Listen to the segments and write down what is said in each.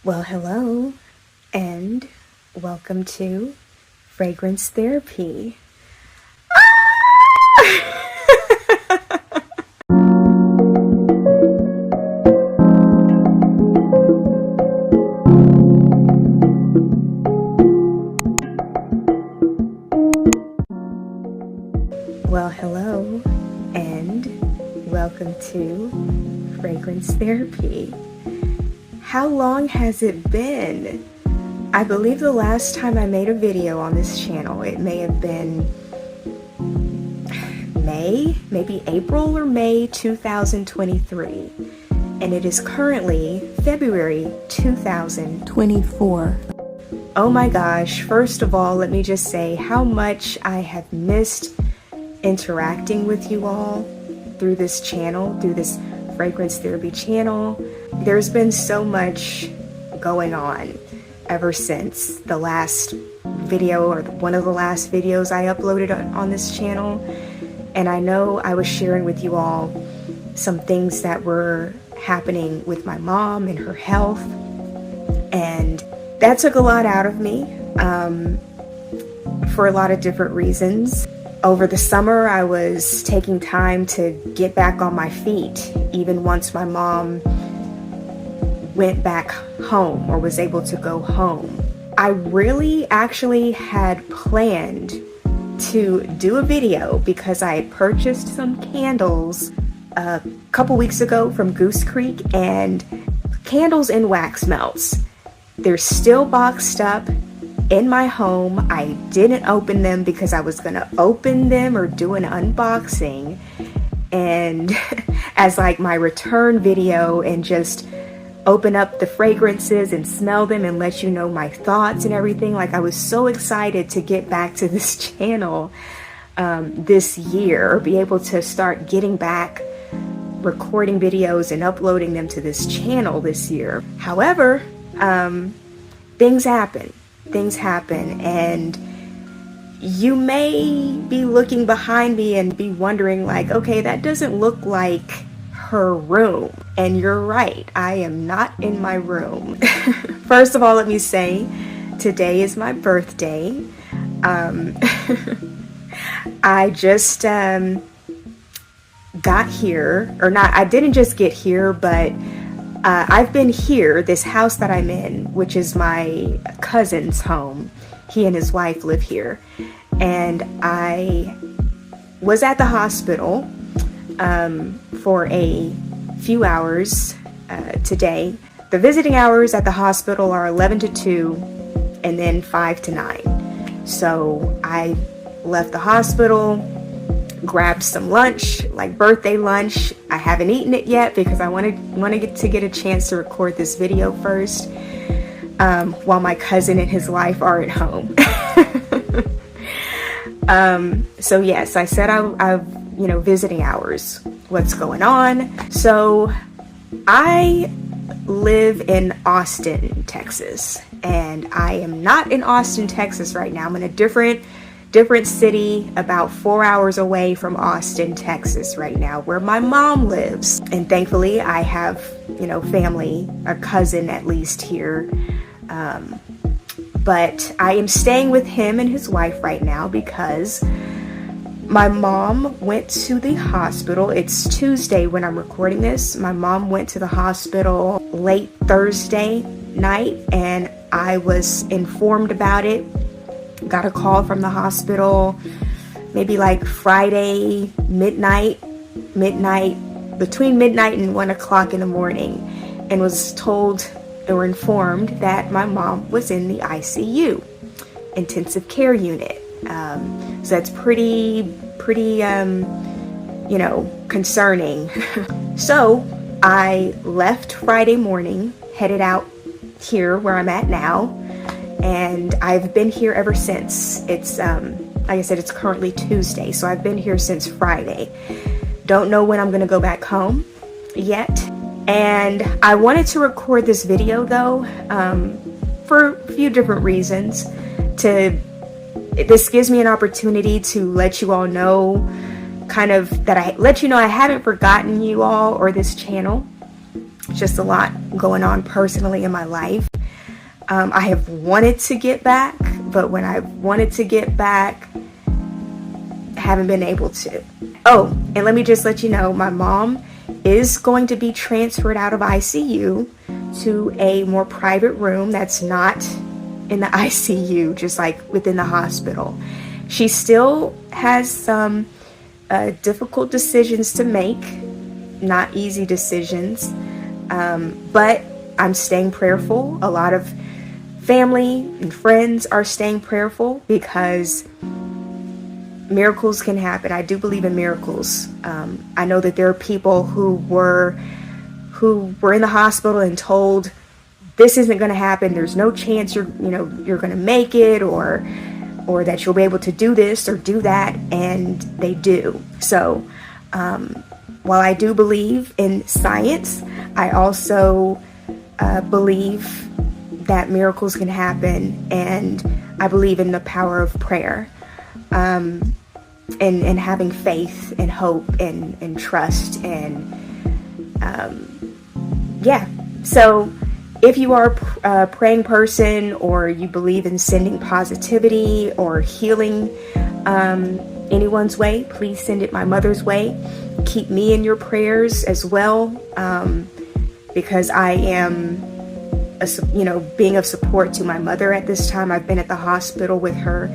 Well, hello, and welcome to Fragrance Therapy. Well, hello, and welcome to Fragrance Therapy. How long has it been? I believe the last time I made a video on this channel, it may have been maybe April or May 2023. And it is currently February 2024. Oh my gosh, first of all, let me just say how much I have missed interacting with you all through this channel, through this Fragrance Therapy channel. There's been so much going on ever since the last video, or one of the last videos I uploaded on this channel. And I know I was sharing with you all some things that were happening with my mom and her health, and that took a lot out of me for a lot of different reasons. Over the summer, I was taking time to get back on my feet, even once my mom went back home or was able to go home. I really actually had planned to do a video because I had purchased some candles a couple weeks ago from Goose Creek, and candles and wax melts. They're still boxed up in my home. I didn't open them because I was gonna open them or do an unboxing and as like my return video, and just open up the fragrances and smell them and let you know my thoughts and everything. Like, I was so excited to get back to this channel this year, or be able to start getting back recording videos and uploading them to this channel this year. However, things happen, and you may be looking behind me and be wondering, like, okay, that doesn't look like her room. And you're right, I am not in my room. First of all, let me say, today is my birthday. I just got here, or not, I didn't just get here, but I've been here, this house that I'm in, which is my cousin's home. He and his wife live here. And I was at the hospital for a few hours today. The visiting hours at the hospital are 11 to 2 and then 5 to 9. So I left the hospital, grabbed some lunch, like birthday lunch. I haven't eaten it yet because I want to get a chance to record this video first, while my cousin and his wife are at home. So yes, I said I've visiting hours. What's going on? So I live in Austin, Texas, and I am not in Austin, Texas right now. I'm in a different city about 4 hours away from Austin, Texas right now, where my mom lives. And thankfully I have, family, a cousin at least here. But I am staying with him and his wife right now because my mom went to the hospital. It's Tuesday when I'm recording this. My mom went to the hospital late Thursday night, and I was informed about it. Got a call from the hospital maybe like Friday midnight, between midnight and 1 o'clock in the morning, and was told or informed that my mom was in the ICU, intensive care unit. So that's pretty concerning. So I left Friday morning, headed out here where I'm at now, and I've been here ever since. It's like I said, it's currently Tuesday, so I've been here since Friday. Don't know when I'm gonna go back home yet. And I wanted to record this video though, for a few different reasons. This gives me an opportunity to let you all know, I haven't forgotten you all or this channel. just a lot going on personally in my life. I have wanted to get back, but when I've wanted to get back, haven't been able to. Oh, and let me just let you know, my mom is going to be transferred out of ICU to a more private room that's not in the ICU, just like within the hospital. She still has some difficult decisions to make, not easy decisions, but I'm staying prayerful. A lot of family and friends are staying prayerful because miracles can happen. I do believe in miracles. I know that there are people who were in the hospital and told this isn't going to happen. There's no chance you're going to make it, or that you'll be able to do this or do that, and they do. So while I do believe in science, I also believe that miracles can happen, and I believe in the power of prayer, and having faith and hope and trust, and yeah. So if you are a praying person, or you believe in sending positivity or healing anyone's way, please send it my mother's way. Keep me in your prayers as well, because I am being of support to my mother at this time. I've been at the hospital with her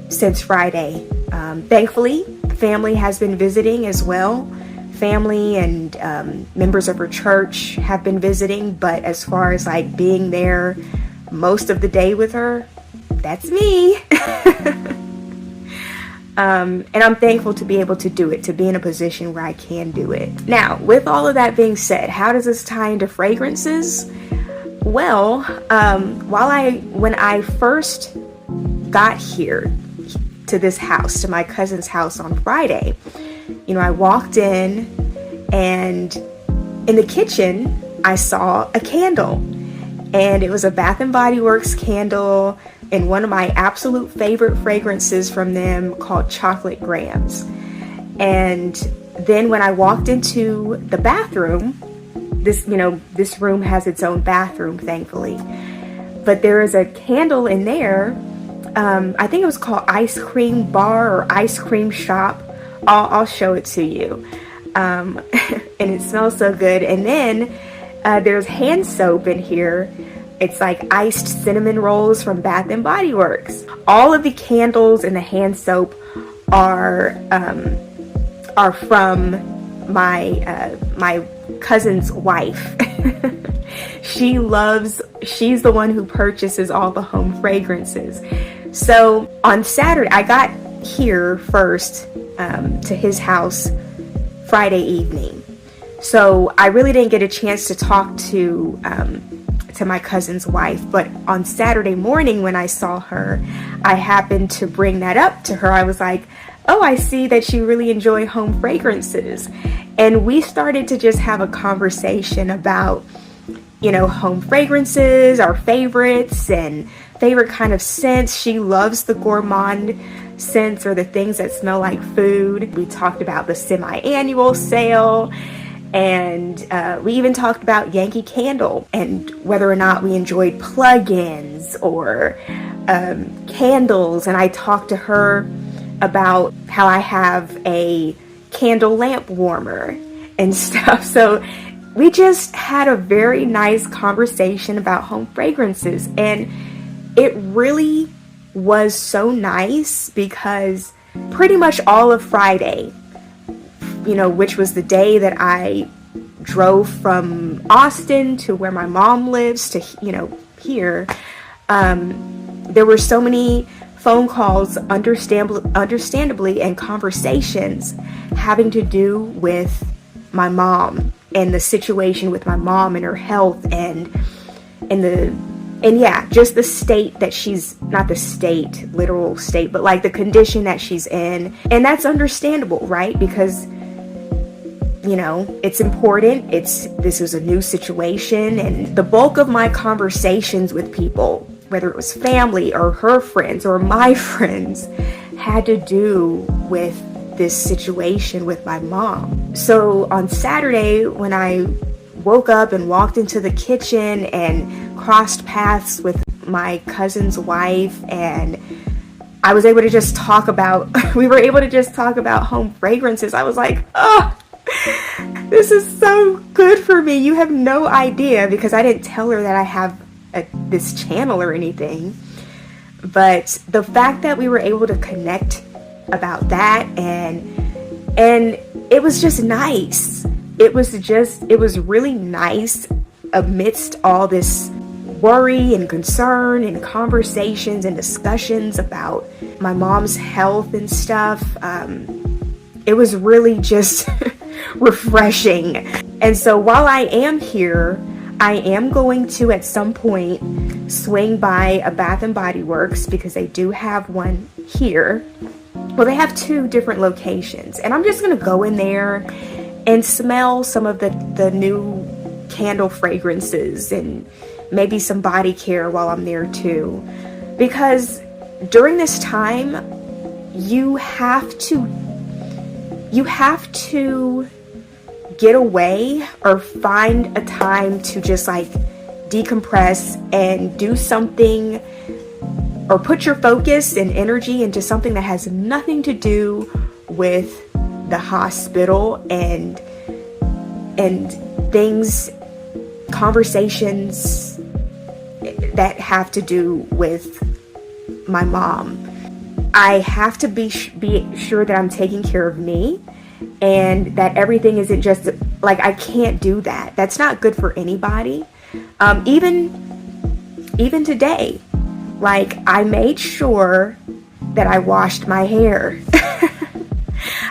since Friday. Thankfully, family has been visiting as well. Family and members of her church have been visiting, but as far as like being there most of the day with her, that's me. And I'm thankful to be able to do it, to be in a position where I can do it. Now, with all of that being said, how does this tie into fragrances? Well, when I first got here to this house, to my cousin's house on Friday, I walked in, and in the kitchen, I saw a candle, and it was a Bath and Body Works candle and one of my absolute favorite fragrances from them called Chocolate Grams. And then when I walked into the bathroom, this room has its own bathroom, thankfully, but there is a candle in there. I think it was called Ice Cream Bar or Ice Cream Shop. I'll show it to you. And it smells so good. And then there's hand soap in here. It's like iced cinnamon rolls from Bath and Body Works. All of the candles and the hand soap are from my cousin's wife. She's the one who purchases all the home fragrances. So on Saturday, I got here first to his house Friday evening. So I really didn't get a chance to talk to my cousin's wife, but on Saturday morning when I saw her, I happened to bring that up to her. I was like, oh, I see that you really enjoy home fragrances. And we started to just have a conversation about, home fragrances, our favorites, and favorite kind of scents. She loves the gourmand scents, or the things that smell like food. We talked about the semi-annual sale, and we even talked about Yankee Candle and whether or not we enjoyed plug-ins or candles. And I talked to her about how I have a candle lamp warmer and stuff. So we just had a very nice conversation about home fragrances, and it really was so nice because pretty much all of Friday, which was the day that I drove from Austin to where my mom lives to, here, there were so many phone calls, understandably, and conversations having to do with my mom and the situation with my mom and her health, and yeah, just the state that she's, not the state, literal state, but like the condition that she's in. And that's understandable, right? Because, it's important. This is a new situation. And the bulk of my conversations with people, whether it was family or her friends or my friends, had to do with this situation with my mom. So on Saturday, when I woke up and walked into the kitchen and crossed paths with my cousin's wife, and I was able to just talk about, we were able to just talk about home fragrances. I was like, oh, this is so good for me. You have no idea, because I didn't tell her that I have this channel or anything. But the fact that we were able to connect about that, and it was just nice. It was really nice amidst all this worry and concern and conversations and discussions about my mom's health and stuff. It was really just refreshing. And so while I am here, I am going to at some point swing by a Bath and Body Works, because they do have one here. Well, they have 2 different locations, and I'm just gonna go in there and smell some of the new candle fragrances and maybe some body care while I'm there too. Because during this time, you have to get away or find a time to just like decompress and do something, or put your focus and energy into something that has nothing to do with the hospital and things, conversations that have to do with my mom. I have to be sure that I'm taking care of me, and that everything isn't just like, I can't do that. That's not good for anybody. Even today, like, I made sure that I washed my hair.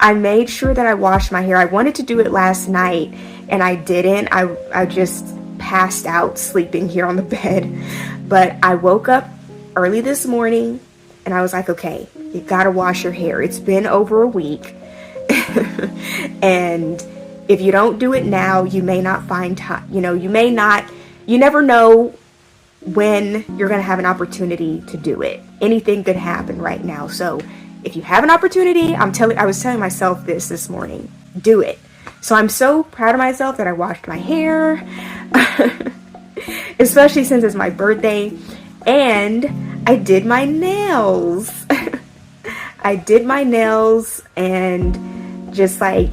I made sure that I washed my hair. I wanted to do it last night and I didn't. I just passed out sleeping here on the bed. But I woke up early this morning and I was like, okay, you gotta wash your hair. It's been over a week. And if you don't do it now, you may not find time. You never know when you're going to have an opportunity to do it. Anything could happen right now. So if you have an opportunity, I was telling myself this morning, do it. So I'm so proud of myself that I washed my hair, especially since it's my birthday, and I did my nails. I did my nails, and just like,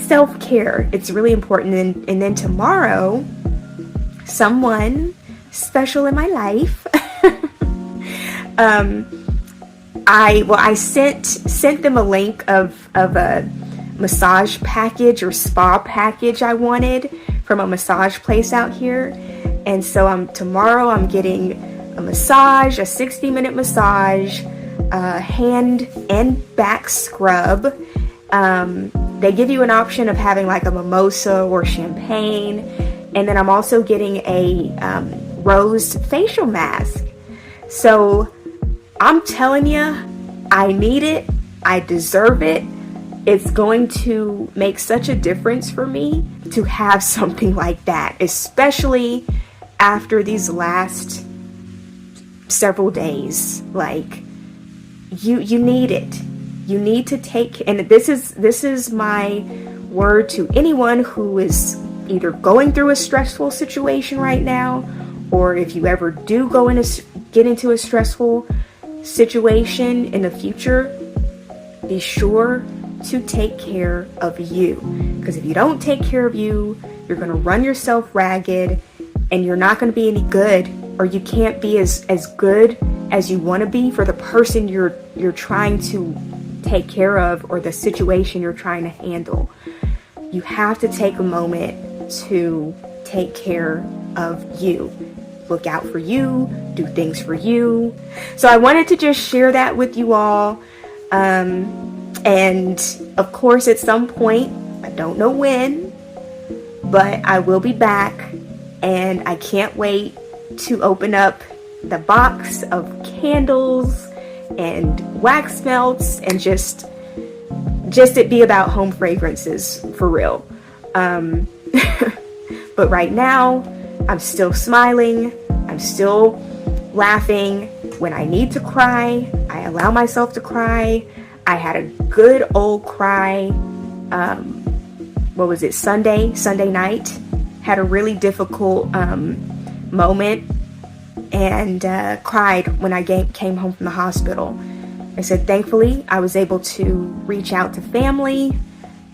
self-care. It's really important. And then tomorrow, someone special in my life, I sent them a link of a massage package or spa package I wanted from a massage place out here. And so tomorrow I'm getting a massage, a 60-minute massage, hand and back scrub. They give you an option of having like a mimosa or champagne. And then I'm also getting a rose facial mask. So I'm telling you, I need it. I deserve it. It's going to make such a difference for me to have something like that, especially after these last several days. Like, you need it. You need to take, and this is my word to anyone who is either going through a stressful situation right now, or if you ever do get into a stressful situation in the future, be sure to take care of you. Because if you don't take care of you, you're going to run yourself ragged, and you're not going to be any good, or you can't be as good as you want to be for the person you're trying to take care of, or the situation you're trying to handle. You have to take a moment to take care of you. Look out for you, do things for you. So I wanted to just share that with you all. And of course, at some point, I don't know when, but I will be back, and I can't wait to open up the box of candles and wax melts, and just it be about home fragrances for real. But right now, I'm still smiling. I'm still laughing. When I need to cry, I allow myself to cry. I had a good old cry what was it, Sunday night. Had a really difficult moment, and cried when I came home from the hospital. I said, thankfully, I was able to reach out to family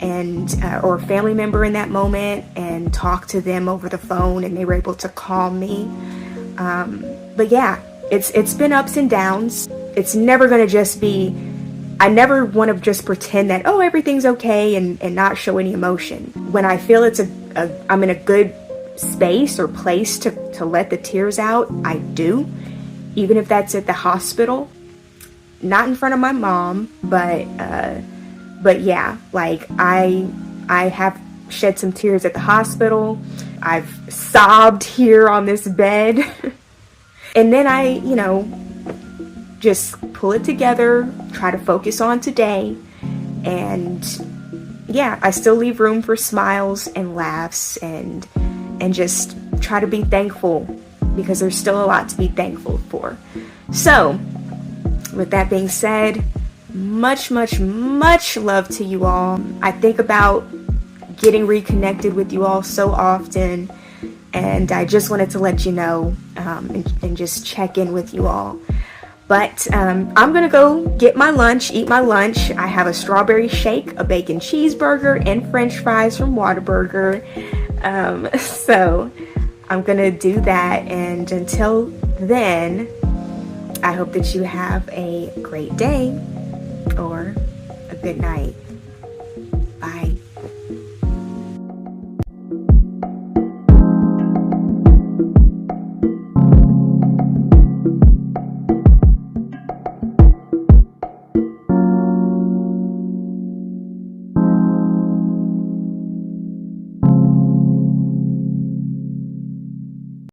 and or a family member in that moment and talk to them over the phone, and they were able to calm me. But yeah, it's been ups and downs. It's never going to just be, I never want to just pretend that, oh, everything's okay, and not show any emotion. When I feel I'm in a good space or place to let the tears out, I do, even if that's at the hospital. Not in front of my mom, but yeah, like I have shed some tears at the hospital. I've sobbed here on this bed. And then I, just pull it together, try to focus on today. And yeah, I still leave room for smiles and laughs, and just try to be thankful, because there's still a lot to be thankful for. So with that being said, much love to you all. I think about getting reconnected with you all so often, and I just wanted to let you know and just check in with you all. But I'm gonna go get my lunch, eat my lunch. I have a strawberry shake, a bacon cheeseburger, and french fries from Whataburger. So I'm gonna do that, and until then, I hope that you have a great day or a good night.